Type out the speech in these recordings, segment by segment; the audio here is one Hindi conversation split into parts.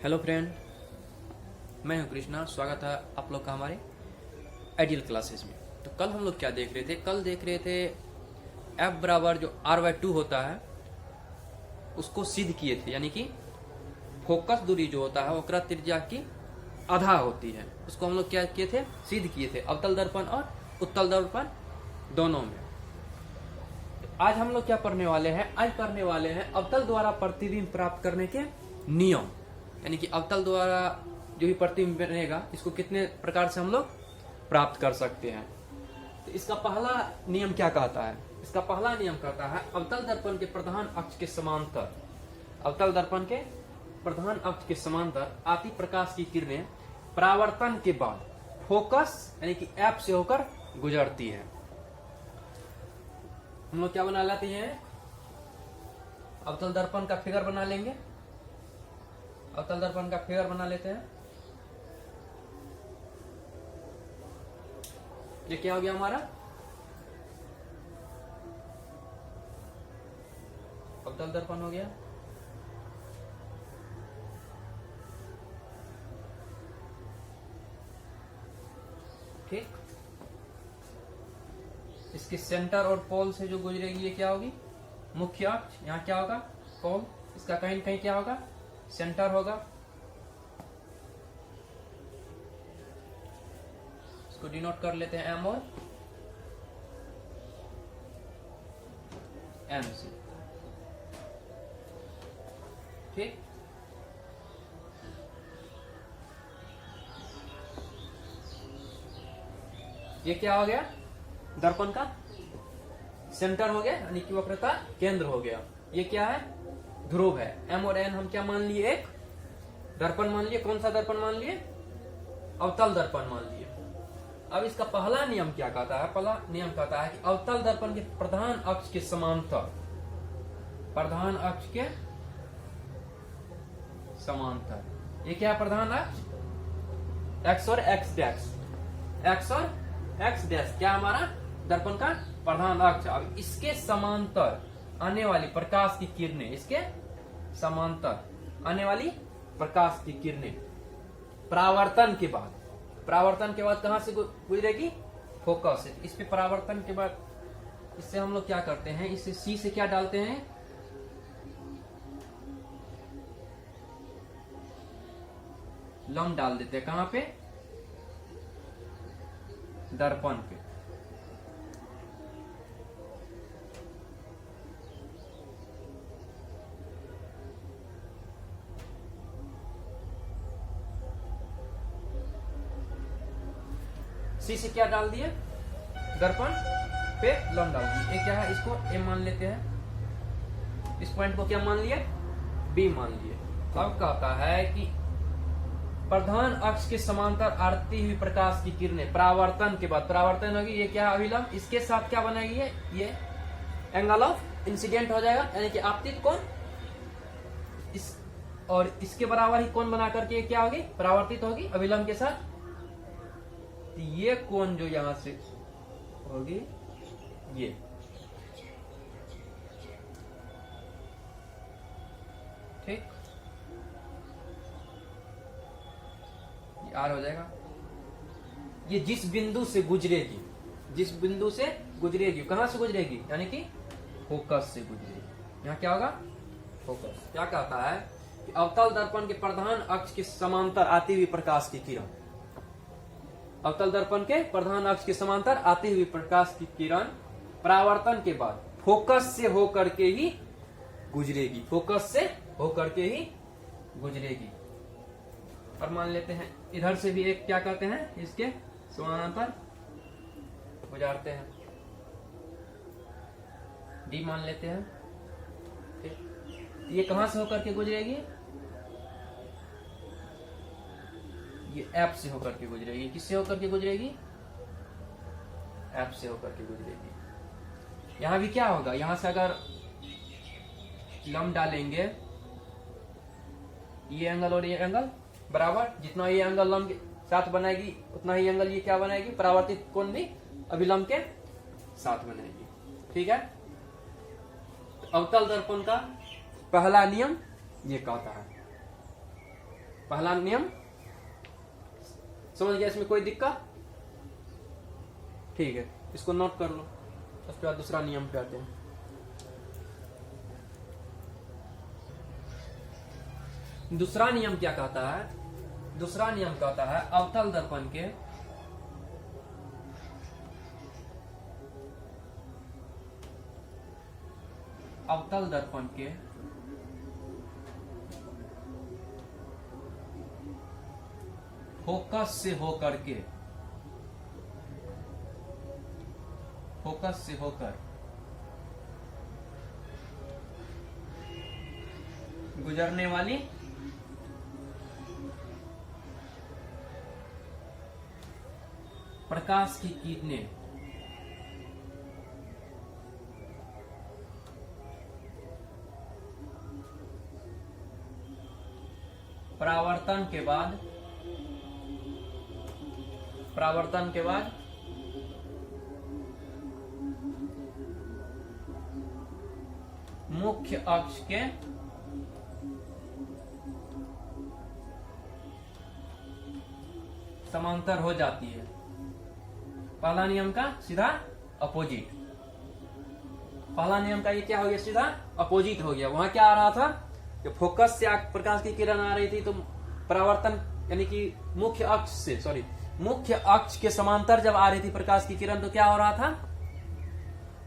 हेलो फ्रेंड, मैं हूं कृष्णा। स्वागत है आप लोग का हमारे आइडियल क्लासेस में। तो कल हम लोग क्या देख रहे थे? कल देख रहे थे F बराबर जो R/2 होता है उसको सिद्ध किए थे, यानी कि फोकस दूरी जो होता है वक्र त्रिज्या की आधा होती है। उसको हम लोग क्या किए थे? सिद्ध किए थे अवतल दर्पण और उत्तल दर्पण दोनों में। आज हम लोग क्या पढ़ने वाले हैं? आज पढ़ने वाले हैं अवतल द्वारा प्रतिबिंब प्राप्त करने के नियम, यानी कि अवतल द्वारा जो भी प्रतिबिंब बनेगा इसको कितने प्रकार से हम लोग प्राप्त कर सकते हैं। तो इसका पहला नियम क्या कहता है? इसका पहला नियम कहता है अवतल दर्पण के प्रधान अक्ष के समांतर, अवतल दर्पण के प्रधान अक्ष के समांतर आती प्रकाश की किरणें परावर्तन के बाद फोकस यानी कि एफ से होकर गुजरती है। हम लोग क्या बना लेते हैं? अवतल दर्पण का फिगर बना लेंगे। अवतल दर्पण का फिगर बना लेते हैं। ये क्या हो गया हमारा? अवतल दर्पण हो गया। ठीक, इसके सेंटर और पोल से जो गुजरेगी ये क्या होगी? मुख्य अक्ष। यहाँ क्या होगा? पोल। इसका कहीं कहीं क्या होगा? सेंटर होगा। इसको डिनोट कर लेते हैं एम और एम से। ठीक, ये क्या हो गया? दर्पण का सेंटर हो गया, यानी कि वक्र का केंद्र हो गया। ये क्या है? ध्रुव है। एम और एन हम क्या मान लिए? एक दर्पण मान लिए। कौन सा दर्पण मान लिए? अवतल दर्पण मान लिए। अब इसका पहला नियम क्या कहता है? पहला नियम कहता है कि अवतल दर्पण के प्रधान अक्ष के समांतर, प्रधान अक्ष के समांतर। ये क्या है? प्रधान अक्ष एक्स और एक्स डैश, एक्स और एक्स डैश क्या हमारा? दर्पण का प्रधान अक्ष। अब इसके समांतर आने वाली प्रकाश की किरणें, इसके समांतर आने वाली प्रकाश की किरणें परावर्तन के बाद, परावर्तन के बाद कहां से गुजरेगी? फोकस से। इस पे परावर्तन के बाद इससे हम लोग क्या करते हैं? इसे सी से क्या डालते हैं? लंब डाल देते हैं। कहां पे? दर्पण पे। सी से क्या डाल दिए? दर्पण पे लंब डाल दिए। ये क्या है? इसको ए मान लेते हैं। इस पॉइंट को क्या मान लिए? बी मान लिए। अब कहता है कि प्रधान अक्ष के समांतर आती हुई प्रकाश की किरणें परावर्तन के बाद, परावर्तन होगी। ये क्या? अभिलंब। इसके साथ क्या बनाएगी? ये एंगल ऑफ इंसिडेंट हो जाएगा, यानी कि आपतित कोण। इस और इसके बराबर ही कोण बना करके क्या होगी? परावर्तित होगी अभिलंब के साथ। ये कोण जो यहां से होगी, ये ठीक, ये आर हो जाएगा। ये जिस बिंदु से गुजरेगी, जिस बिंदु से गुजरेगी, कहां से गुजरेगी? यानी कि फोकस से गुजरेगी। यहाँ क्या होगा? फोकस। क्या कहता है कि अवतल दर्पण के प्रधान अक्ष के समांतर आती हुई प्रकाश की किरण, अवतल दर्पण के प्रधान अक्ष के समांतर आती हुई प्रकाश की किरण परावर्तन के बाद फोकस से होकर के ही गुजरेगी, फोकस से होकर के ही गुजरेगी। और मान लेते हैं इधर से भी एक क्या कहते हैं? इसके समानांतर गुजारते हैं। डी मान लेते हैं। ठीक, ये कहां से होकर के गुजरेगी? ये एफ से होकर के गुजरेगी। किससे होकर के गुजरेगी? एफ से होकर के गुजरेगी। यहां भी क्या होगा? यहां से अगर लंब डालेंगे, ये एंगल और ये एंगल बराबर, जितना ये एंगल लंब के साथ बनाएगी उतना ही एंगल ये क्या बनाएगी? परावर्तित कोण भी अभिलंब के साथ बनाएगी। ठीक है, अवतल दर्पण का पहला नियम ये कहता है। पहला नियम समझ गया, इसमें कोई दिक्कत? ठीक है, इसको नोट कर लो। उसके बाद दूसरा नियम पे आते हैं। दूसरा नियम क्या कहता है? दूसरा नियम कहता है अवतल दर्पण के फोकस से होकर गुजरने वाली प्रकाश की किरणें परावर्तन के बाद मुख्य अक्ष के समांतर हो जाती है। पहला नियम का सीधा अपोजिट। पहला नियम का ये क्या हो गया? सीधा अपोजिट हो गया। वहां क्या आ रहा था कि फोकस से प्रकाश की किरण आ रही थी, तो परावर्तन यानी कि मुख्य अक्ष के समांतर जब आ रही थी प्रकाश की किरण, तो क्या हो रहा था?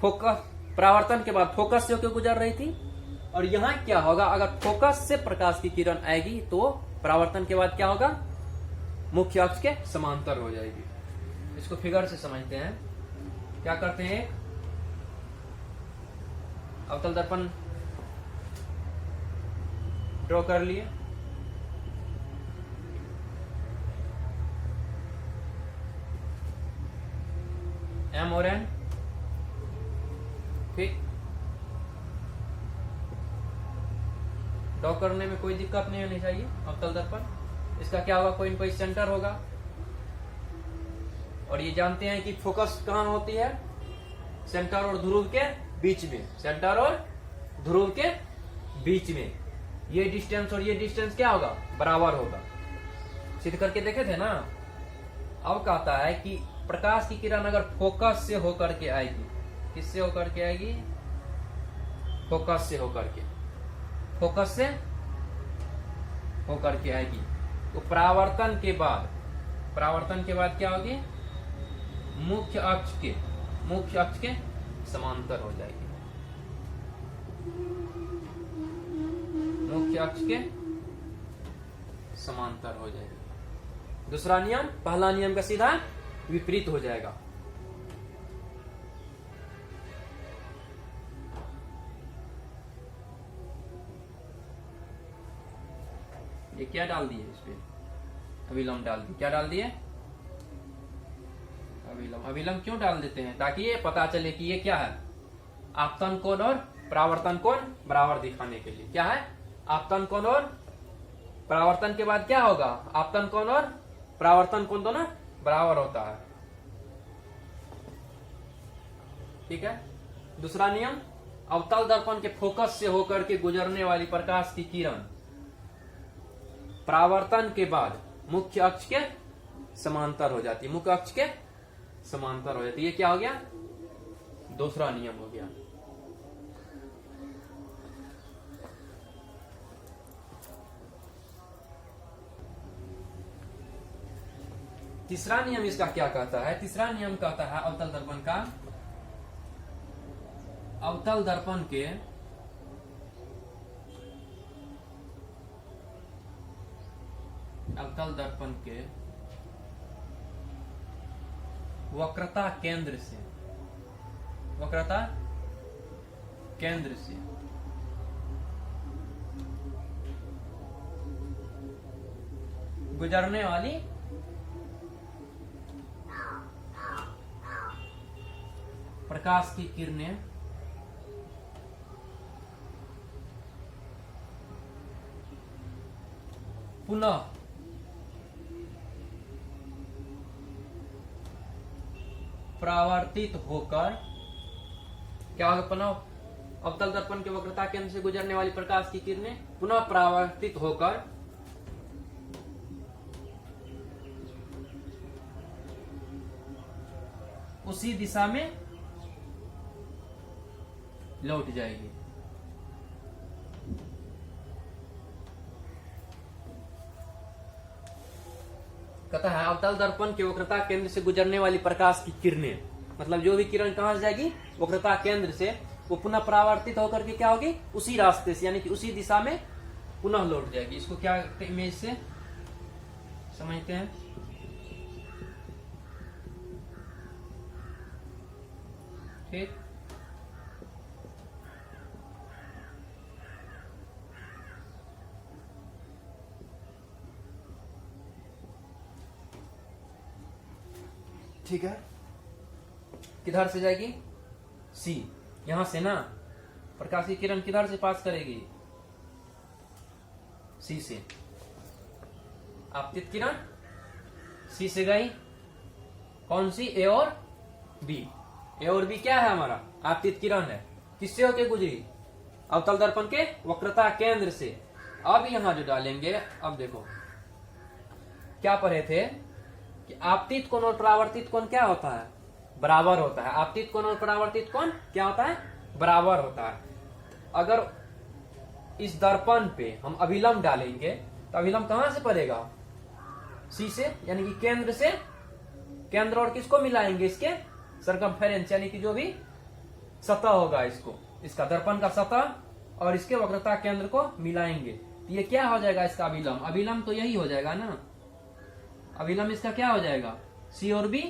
फोकस परावर्तन के बाद फोकस से होकर गुजर रही थी। और यहां क्या होगा? अगर फोकस से प्रकाश की किरण आएगी तो परावर्तन के बाद क्या होगा? मुख्य अक्ष के समांतर हो जाएगी। इसको फिगर से समझते हैं। क्या करते हैं? अवतल दर्पण ड्रॉ कर लिए। एम और एन, ठीक। ड्रॉ करने में कोई दिक्कत नहीं होनी चाहिए। अवतल दर्पण, इसका क्या होगा? कोई न कोई सेंटर होगा। और ये जानते हैं कि फोकस कहां होती है? सेंटर और ध्रुव के बीच में। सेंटर और ध्रुव के बीच में ये डिस्टेंस और ये डिस्टेंस क्या होगा? बराबर होगा। सिद्ध करके देखे थे ना। अब कहता है कि प्रकाश की किरण अगर फोकस से होकर के आएगी, किससे होकर के आएगी? फोकस से होकर के आएगी, तो परावर्तन के बाद क्या होगी? मुख्य अक्ष के समांतर हो जाएगी। मुख्य अक्ष के समांतर हो जाएगी। दूसरा नियम पहला नियम का सीधा विपरीत हो जाएगा। ये क्या डाल दिए? इस पे अभिलंब डाल दिए। क्या डाल दिए? अभिलंब क्यों डाल देते हैं? ताकि ये पता चले कि ये क्या है? आपतन कोण और परावर्तन कोण बराबर दिखाने के लिए। क्या है? आपतन कोण और परावर्तन के बाद क्या होगा? आपतन कोण और परावर्तन कोण दोनों बराबर होता है। ठीक है। दूसरा नियम, अवतल दर्पण के फोकस से होकर के गुजरने वाली प्रकाश की किरण परावर्तन के बाद मुख्य अक्ष के समांतर हो जाती है। मुख्य अक्ष के समांतर हो जाती है। ये क्या हो गया? दूसरा नियम हो गया। तीसरा नियम इसका क्या कहता है? तीसरा नियम कहता है अवतल दर्पण का, अवतल दर्पण के वक्रता केंद्र से गुजरने वाली प्रकाश की किरणें पुनः परावर्तित होकर क्या होगा? पुनः अवतल दर्पण के वक्रता केंद्र से गुजरने वाली प्रकाश की किरणें पुनः परावर्तित होकर उसी दिशा में लौट जाएगी। कहता है अवतल दर्पण के वक्रता केंद्र से गुजरने वाली प्रकाश की किरणें, मतलब जो भी किरण कहां से जाएगी, वक्रता केंद्र से, वो पुनः परावर्तित होकर के क्या होगी, उसी रास्ते से यानी कि उसी दिशा में पुनः लौट जाएगी। इसको क्या इमेज से समझते हैं? ठीक, ठीक है। किधर से जाएगी? सी, यहां से ना प्रकाश की किरण किधर से पास करेगी? सी से। आपतित किरण सी से गई, कौन सी? ए और बी। ए और बी क्या है हमारा? आपतित किरण है। किससे होके गुजरी? अवतल दर्पण के वक्रता केंद्र से। अब यहां जो डालेंगे, अब देखो क्या पढ़े थे कि आपतित कोण और परावर्तित कोण क्या होता है? बराबर होता है। आपतित कोण और परावर्तित कोण क्या होता है? बराबर होता है। अगर इस दर्पण पे हम अभिलंब डालेंगे तो अभिलंब कहां से पड़ेगा? सी से, यानी कि केंद्र से। केंद्र और किसको मिलाएंगे? इसके सरकमफेरेंस, यानी कि जो भी सतह होगा, इसको, इसका दर्पण का सतह और इसके वक्रता केंद्र को मिलाएंगे तो ये क्या हो जाएगा? इसका अभिलंब। अभिलंब तो यही हो जाएगा ना। अभिलंब इसका क्या हो जाएगा? सी और बी।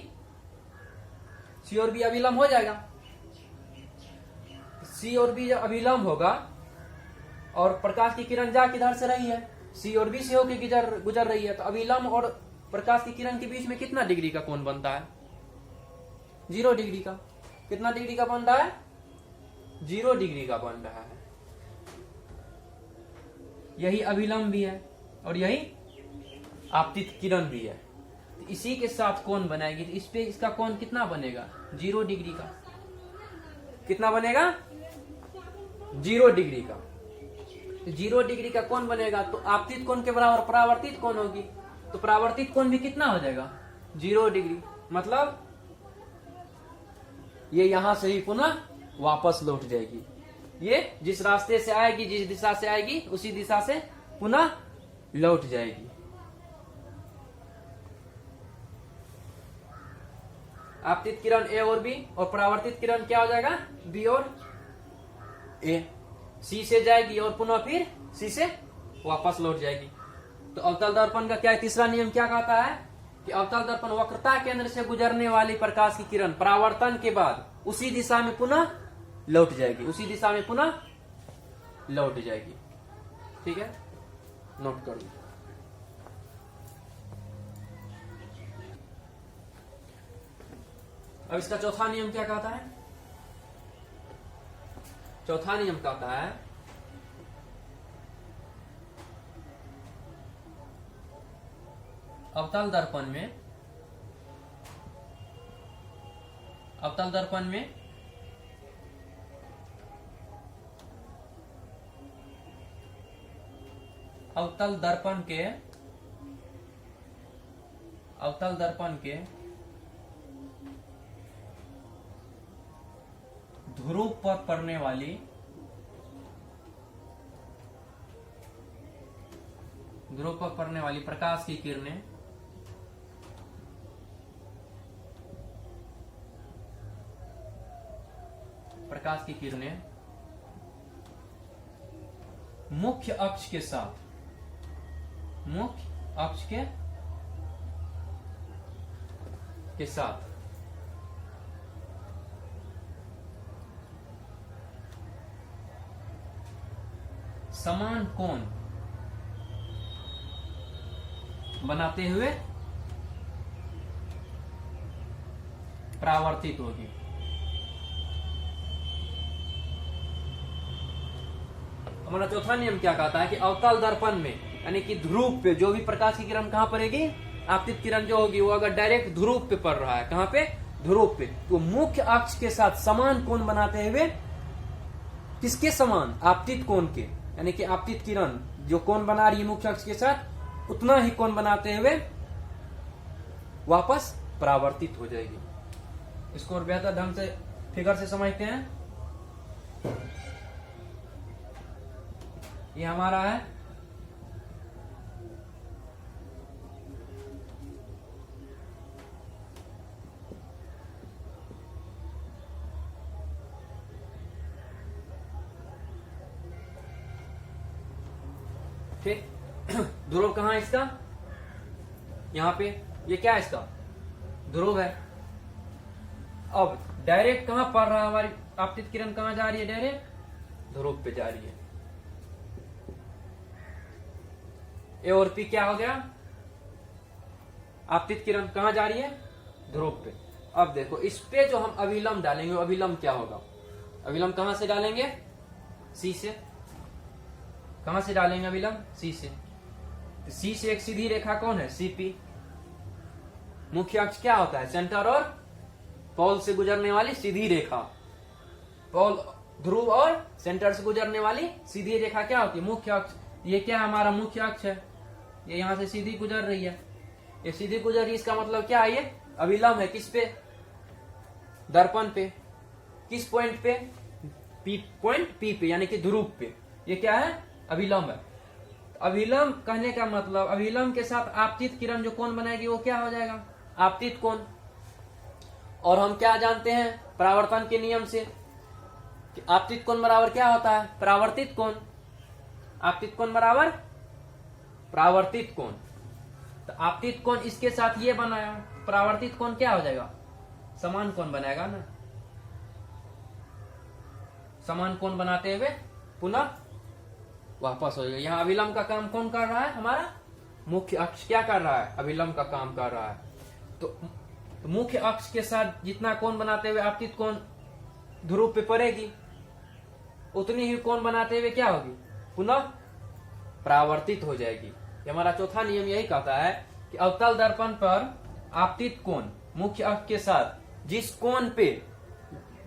सी और बी अभिलंब हो जाएगा। सी और बी अभिलंब होगा और प्रकाश की किरण जा किधर से रही है? सी और बी से होकर गुजर रही है, तो अभिलंब और प्रकाश की किरण के बीच में कितना डिग्री का कोण बनता है? 0 डिग्री का। कितना डिग्री का बन रहा है? 0 डिग्री का बन रहा है। यही अभिलंब भी है और यही आपतित किरण भी है। तो इसी के साथ कोण बनाएगी तो इस पे इसका कोण कितना बनेगा? 0 डिग्री का। कितना बनेगा? 0 डिग्री का। 0 डिग्री का कोण बनेगा तो आपतित कोण के बराबर परावर्तित कोण होगी, तो परावर्तित कोण भी कितना हो जाएगा? 0 डिग्री। मतलब ये यहां से ही पुनः वापस लौट जाएगी। ये जिस रास्ते से आएगी, जिस दिशा से आएगी, उसी दिशा से पुनः लौट जाएगी। आपतित किरण ए और बी और परावर्तित किरण क्या हो जाएगा? बी और ए। सी से जाएगी और पुनः फिर सी से वापस लौट जाएगी। तो अवतल दर्पण का क्या है? तीसरा नियम क्या कहता है कि अवतल दर्पण वक्रता केंद्र से गुजरने वाली प्रकाश की किरण परावर्तन के बाद उसी दिशा में पुनः लौट जाएगी। उसी दिशा में पुनः लौट जाएगी। ठीक है, नोट कर लो। अब इसका चौथा नियम क्या कहता है? चौथा नियम कहता है अवतल दर्पण में अवतल दर्पण में अवतल दर्पण के ध्रुव पर पड़ने वाली प्रकाश की किरणें मुख्य अक्ष के साथ समान कोण बनाते हुए परावर्तित होगी। हमारा चौथा नियम क्या कहता है कि अवतल दर्पण में यानी कि ध्रुव पे जो भी प्रकाश की किरण कहां पड़ेगी? आपतित किरण जो होगी वो अगर डायरेक्ट ध्रुव पे पड़ रहा है, कहां पे? ध्रुव पे, तो मुख्य अक्ष के साथ समान कोण बनाते हुए, किसके समान? आपतित कोण के, यानी कि आपतित किरण जो कोण बना रही है मुख्य अक्ष के साथ उतना ही कोण बनाते हुए वापस परावर्तित हो जाएगी। इसको और बेहतर ढंग से फिगर से समझते हैं। ये हमारा है ठीक। ध्रुव कहाँ है इसका? यहाँ पे। ये क्या है इसका? ध्रुव है। अब डायरेक्ट कहाँ पड़ रहा है हमारी आपतित किरण? कहाँ जा रही है? डायरेक्ट ध्रुव पे जा रही है। ए और पी क्या हो गया? आपतित किरण कहाँ जा रही है? ध्रुव पे। अब देखो इस पे जो हम अभिलंब डालेंगे, अभिलंब क्या होगा? अभिलंब कहां से डालेंगे? सी से। कहां से डालेंगे अभिलंब? सी से। सी से एक सीधी रेखा कौन है? सीपी। मुख्य अक्ष क्या होता है? सेंटर और पोल से गुजरने वाली सीधी रेखा। पोल, ध्रुव और सेंटर से गुजरने वाली सीधी रेखा क्या होती है? मुख्य अक्ष। ये क्या हमारा मुख्य अक्ष है? ये यहां से सीधी गुजर रही है। ये सीधी गुजर रही, इसका मतलब क्या है? ये अभिलंब है। किस पे? दर्पण पे। किस पॉइंट पे? पी पॉइंट, पी पे, यानी कि ध्रुव पे। ये क्या है? अभिलंब है। अभिलंब कहने का मतलब अभिलंब के साथ आपतित किरण जो कोण बनाएगी वो क्या हो जाएगा? आपतित कोण। और हम क्या जानते हैं परावर्तन के नियम से कि आपतित कोण बराबर क्या होता है? परावर्तित कोण। आपतित कोण बराबर परावर्तित कोण। तो आपतित कोण इसके साथ ये बनाया, परावर्तित कोण क्या हो जाएगा? समान कोण बनाएगा ना। समान कोण बनाते हुए पुनः वापस हो जाएगा। यहाँ अभिलंब का काम कौन कर रहा है? हमारा मुख्य अक्ष क्या कर रहा है? अभिलंब का काम कर रहा है। तो मुख्य अक्ष के साथ जितना कोण बनाते हुए आपतित कोण ध्रुव पे पड़ेगी, उतनी ही कोण बनाते हुए क्या होगी? पुनः परावर्तित हो जाएगी। ये हमारा चौथा नियम यही कहता है कि अवतल दर्पण पर आपतित कोण मुख्य अक्ष के साथ जिस कोण पे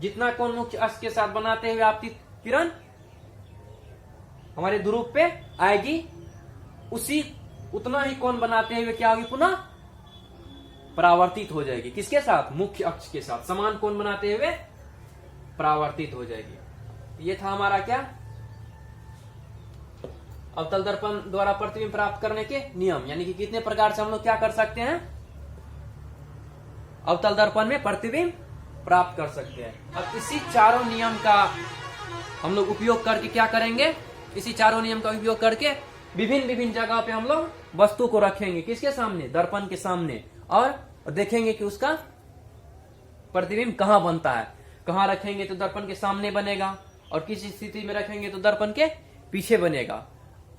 जितना कोण मुख्य अक्ष के साथ बनाते हुए आपतित किरण हमारे ध्रुव पे आएगी, उसी उतना ही कोण बनाते हुए क्या होगी? पुनः परावर्तित हो जाएगी। किसके साथ? मुख्य अक्ष के साथ। समान कोण बनाते हुए परावर्तित हो जाएगी। ये था हमारा क्या? अवतल दर्पण द्वारा प्रतिबिंब प्राप्त करने के नियम, यानी कि कितने प्रकार से हम लोग क्या कर सकते हैं? अवतल दर्पण में प्रतिबिंब प्राप्त कर सकते हैं। अब इसी चारों नियम का हम लोग उपयोग करके क्या करेंगे? इसी चारों नियम का उपयोग करके विभिन्न विभिन्न जगह पे हम लोग वस्तु को रखेंगे। किसके सामने? दर्पण के सामने। और देखेंगे कि उसका प्रतिबिंब कहाँ बनता है। कहाँ रखेंगे तो दर्पण के सामने बनेगा, और किस स्थिति में रखेंगे तो दर्पण के पीछे बनेगा।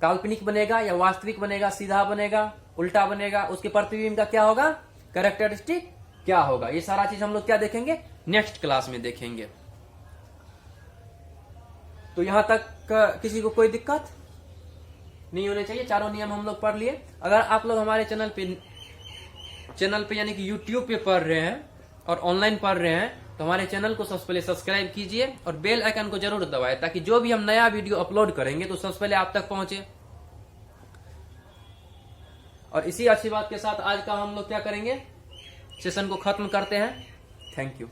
काल्पनिक बनेगा या वास्तविक बनेगा, सीधा बनेगा, उल्टा बनेगा, उसके प्रतिबिंब का क्या होगा? कैरेक्टरिस्टिक क्या होगा? ये सारा चीज हम लोग क्या देखेंगे? नेक्स्ट क्लास में देखेंगे। तो यहां तक किसी को कोई दिक्कत नहीं होनी चाहिए। चारों नियम हम लोग पढ़ लिए। अगर आप लोग हमारे चैनल पे यानी कि यूट्यूब पे पढ़ रहे हैं और ऑनलाइन पढ़ रहे हैं तो हमारे चैनल को सबसे पहले सब्सक्राइब कीजिए और बेल आइकन को जरूर दबाएं, ताकि जो भी हम नया वीडियो अपलोड करेंगे तो सबसे पहले आप तक पहुंचे। और इसी अच्छी बात के साथ आज का हम लोग क्या करेंगे? सेशन को खत्म करते हैं। Thank you.